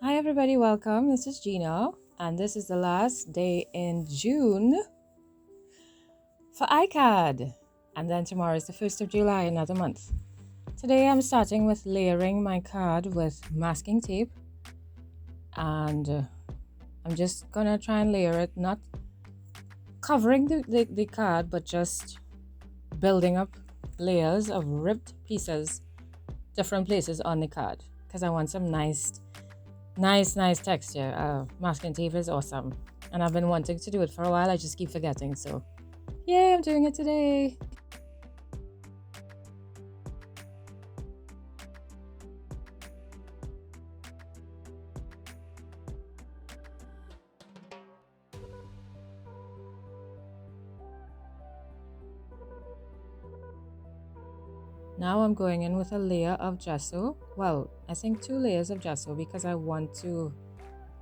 Hi, everybody, welcome. This is Gina, and this is the last day in June for ICAD. And then tomorrow is the 1st of July, another month. Today, I'm starting with layering my card with masking tape, and I'm just gonna try and layer it, not covering the card, but just building up layers of ripped pieces, different places on the card, because I want some nice texture. Masking tape is awesome, and I've been wanting to do it for a while. I just keep forgetting, so yay, I'm doing it today. Now I'm going in with a layer of gesso. Well, I think 2 layers of gesso, because I want to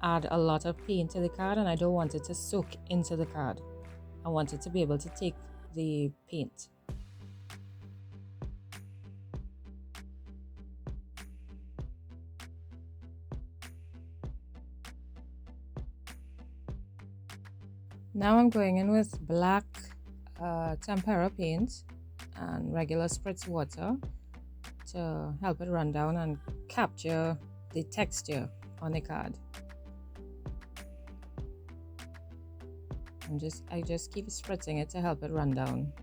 add a lot of paint to the card and I don't want it to soak into the card. I want it to be able to take the paint. Now I'm going in with black tempera paint and regular spritz water to help it run down and capture the texture on the card. I just keep spritzing it to help it run down.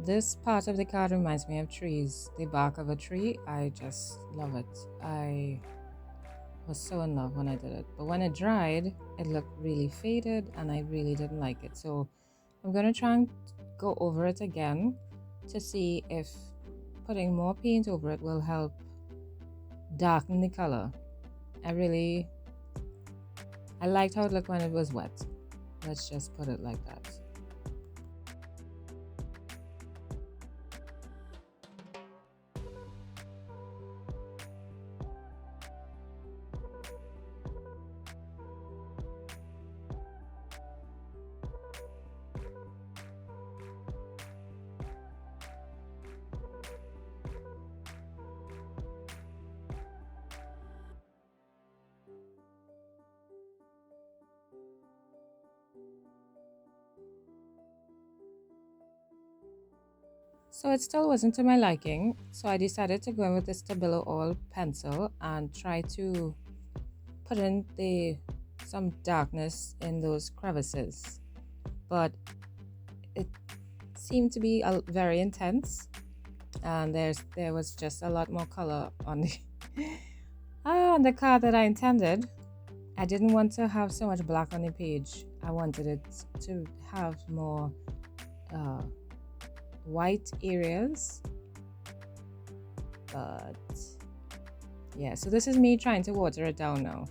This part of the card reminds me of trees, the bark of a tree. I just love it. I was so in love when I did it. But when it dried, it looked really faded and I really didn't like it. So I'm going to try and go over it again to see if putting more paint over it will help darken the color. I liked how it looked when it was wet. Let's just put it like that. So it still wasn't to my liking, so I decided to go in with the Stabilo oil pencil and try to put in some darkness in those crevices. But it seemed to be very intense, and there was just a lot more color on the on the card that I intended. I didn't want to have so much black on the page. I wanted it to have more uh, white areas, but yeah, so this is me trying to water it down now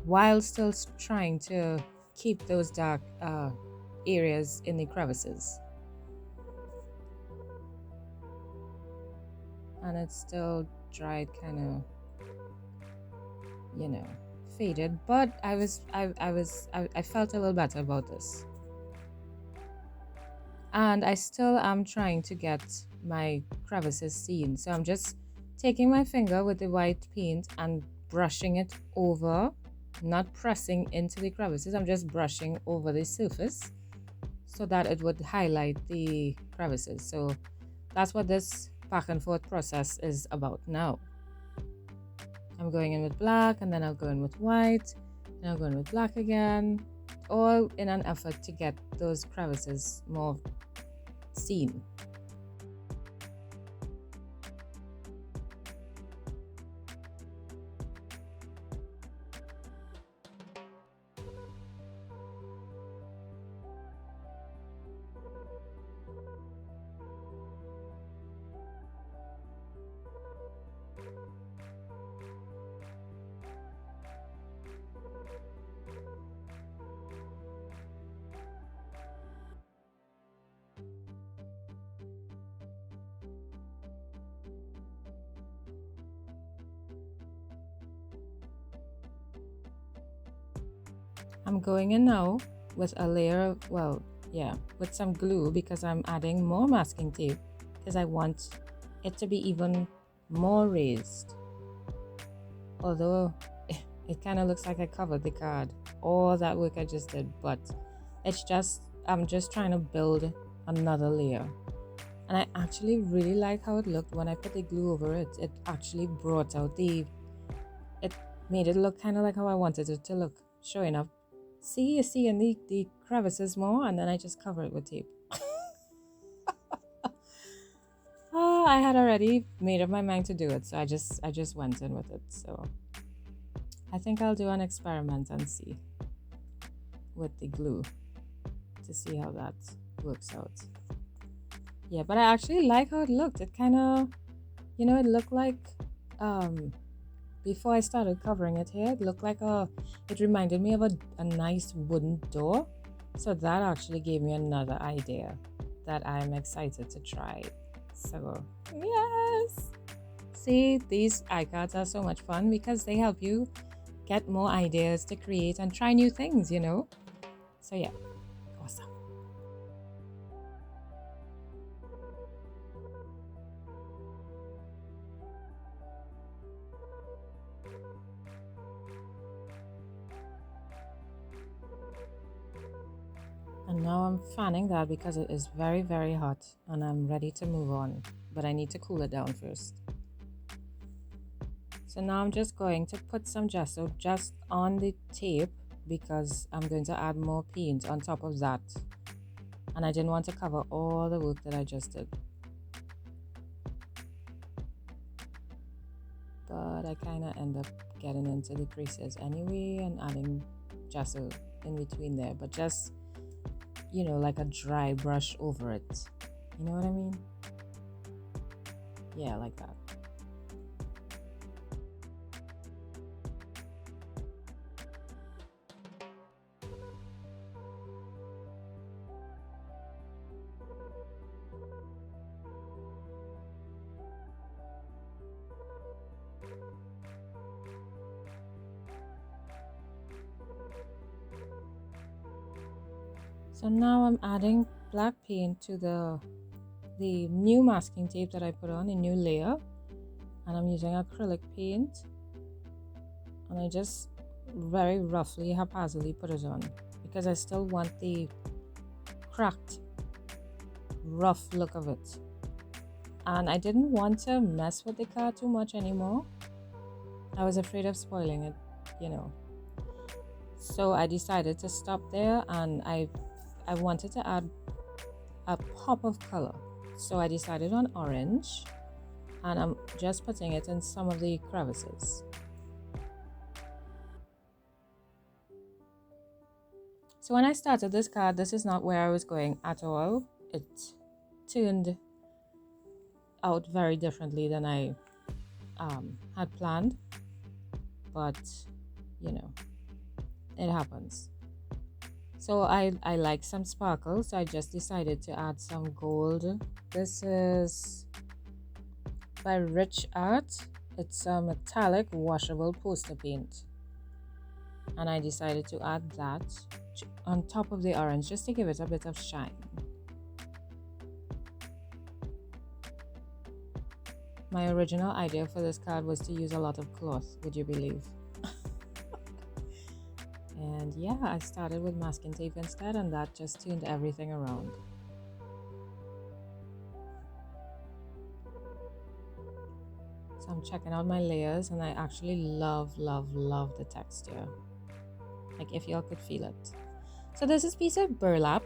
while still trying to keep those dark areas in the crevices, and it's still dried, kind of, faded, but I felt a little better about this. And I still am trying to get my crevices seen. So I'm just taking my finger with the white paint and brushing it over, not pressing into the crevices. I'm just brushing over the surface so that it would highlight the crevices. So that's what this back and forth process is about now. I'm going in with black, and then I'll go in with white, and I'll go in with black again, all in an effort to get those crevices more seen. I'm going in now with a layer of, well, yeah, with some glue because I'm adding more masking tape because I want it to be even more raised. Although it kind of looks like I covered the card, all that work I just did, but it's just, I'm just trying to build another layer. And I actually really like how it looked when I put the glue over it. It actually brought out it made it look kind of like how I wanted it to look, showing up. See, you see in the crevices more, and then I just cover it with tape. I had already made up my mind to do it, so I just went in with it. So I think I'll do an experiment and see with the glue to see how that works out. Yeah, but I actually like how it looked. It kind of, it looked like before I started covering it here, it looked like it reminded me of a nice wooden door. So that actually gave me another idea that I'm excited to try. So, yes! See, these iCards are so much fun because they help you get more ideas to create and try new things, So, yeah, awesome. And now I'm fanning that because it is very, very hot and I'm ready to move on. But I need to cool it down first. So now I'm just going to put some gesso just on the tape because I'm going to add more paint on top of that. And I didn't want to cover all the work that I just did. But I kind of end up getting into the creases anyway and adding gesso in between there. But just, like a dry brush over it. You know what I mean? Yeah, like that. So now I'm adding black paint to the new masking tape that I put on, a new layer, and I'm using acrylic paint, and I just very roughly, haphazardly put it on because I still want the cracked, rough look of it. And I didn't want to mess with the card too much anymore. I was afraid of spoiling it, So I decided to stop there, and I wanted to add a pop of color. So I decided on orange, and I'm just putting it in some of the crevices. So when I started this card, this is not where I was going at all. It turned out very differently than I had planned, but it happens. So I like some sparkle, so I just decided to add some gold. This is by Rich Art. It's a metallic washable poster paint, and I decided to add that on top of the orange just to give it a bit of shine. My original idea for this card was to use a lot of cloth, would you believe? And yeah, I started with masking tape instead, and that just turned everything around. So I'm checking out my layers, and I actually love the texture. Like if y'all could feel it. So this is a piece of burlap,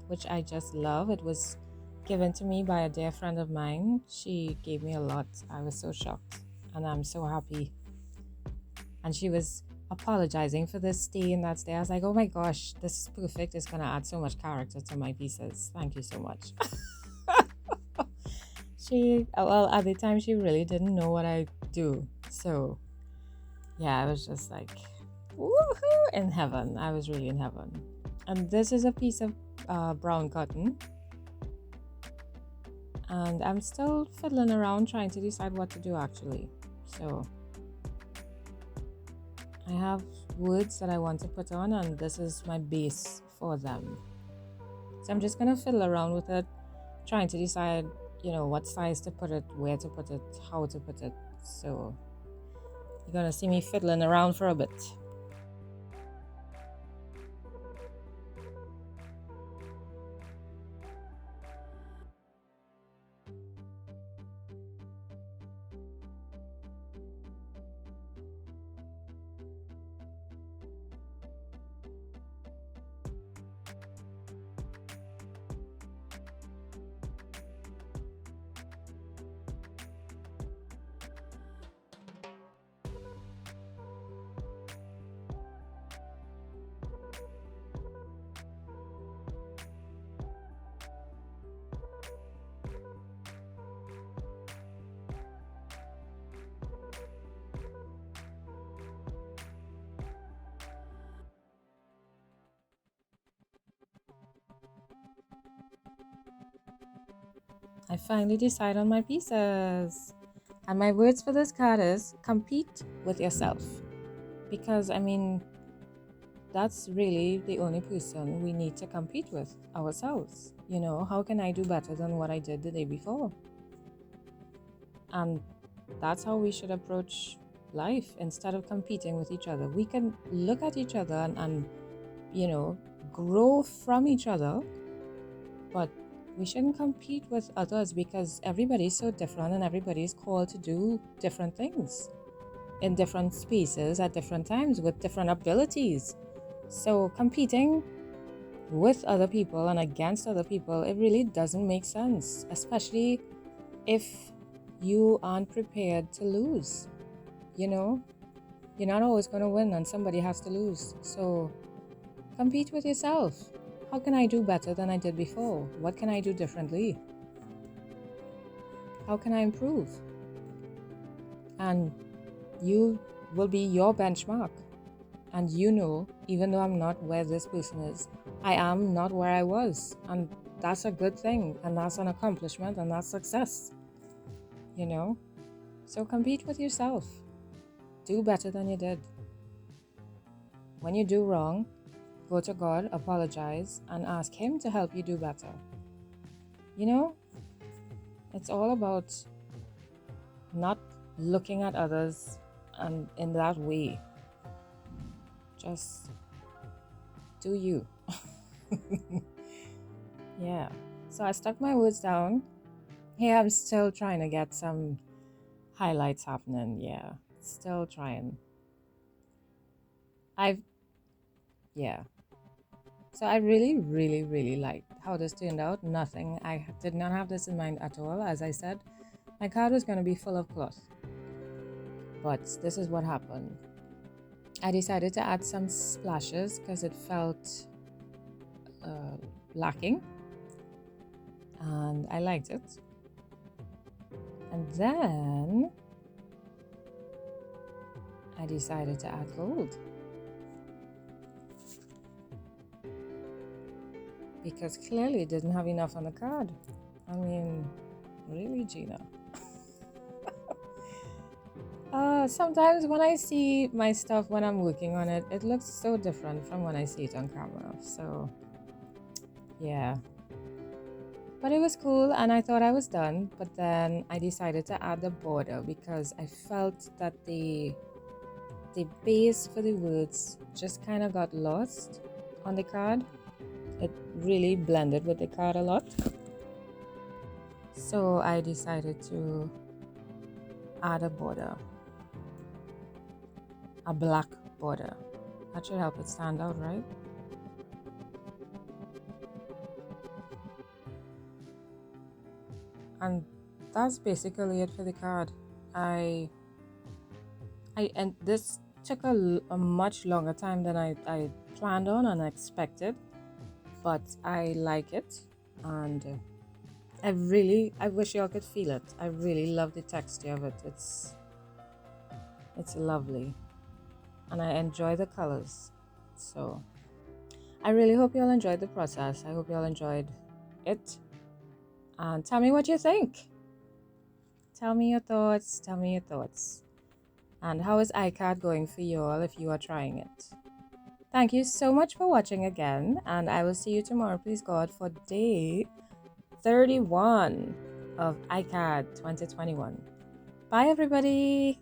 which I just love. It was given to me by a dear friend of mine. She gave me a lot. I was so shocked, and I'm so happy. And she was apologizing for this stain that's there. I was like, oh my gosh, this is perfect. It's gonna add so much character to my pieces. Thank you so much. At the time, she really didn't know what I do. So yeah, I was just like, woohoo, in heaven. I was really in heaven. And this is a piece of brown cotton. And I'm still fiddling around trying to decide what to do actually. So I have words that I want to put on, and this is my base for them. So I'm just gonna fiddle around with it, trying to decide, what size to put it, where to put it, how to put it. So you're gonna see me fiddling around for a bit. I finally decide on my pieces. And my words for this card is compete with yourself. Because, that's really the only person we need to compete with, ourselves. How can I do better than what I did the day before? And that's how we should approach life instead of competing with each other. We can look at each other and grow from each other, but we shouldn't compete with others because everybody's so different and everybody's called to do different things in different spaces at different times with different abilities. So competing with other people and against other people, it really doesn't make sense, especially if you aren't prepared to lose. You're not always going to win and somebody has to lose. So compete with yourself. How can I do better than I did before? What can I do differently? How can I improve? And you will be your benchmark. And even though I'm not where this person is, I am not where I was. And that's a good thing. And that's an accomplishment and that's success. So compete with yourself. Do better than you did. When you do wrong, go to God, apologize, and ask Him to help you do better. It's all about not looking at others and in that way. Just do you. Yeah. So I stuck my words down. Here I'm still trying to get some highlights happening. Yeah. Still trying. Yeah. So I really, really, really liked how this turned out. I did not have this in mind at all. As I said, my card was going to be full of cloth. But this is what happened. I decided to add some splashes because it felt lacking. And I liked it. And then I decided to add gold. Because clearly it didn't have enough on the card. Really, Gina? Sometimes when I see my stuff when I'm working on it, it looks so different from when I see it on camera. So, yeah. But it was cool and I thought I was done. But then I decided to add the border because I felt that the base for the words just kind of got lost on the card. It really blended with the card a lot. So I decided to add a border. A black border. That should help it stand out, right? And that's basically it for the card. And this took a much longer time than I planned on and expected, but I like it, and I wish y'all could feel it. I really love the texture of it. It's lovely, and I enjoy the colors. So I really hope y'all enjoyed the process. I hope y'all enjoyed it, and tell me what you think. Tell me your thoughts. And how is ICAD going for you all if you are trying it? Thank you so much for watching again, and I will see you tomorrow, please God, for day 31 of ICAD 2021. Bye, everybody.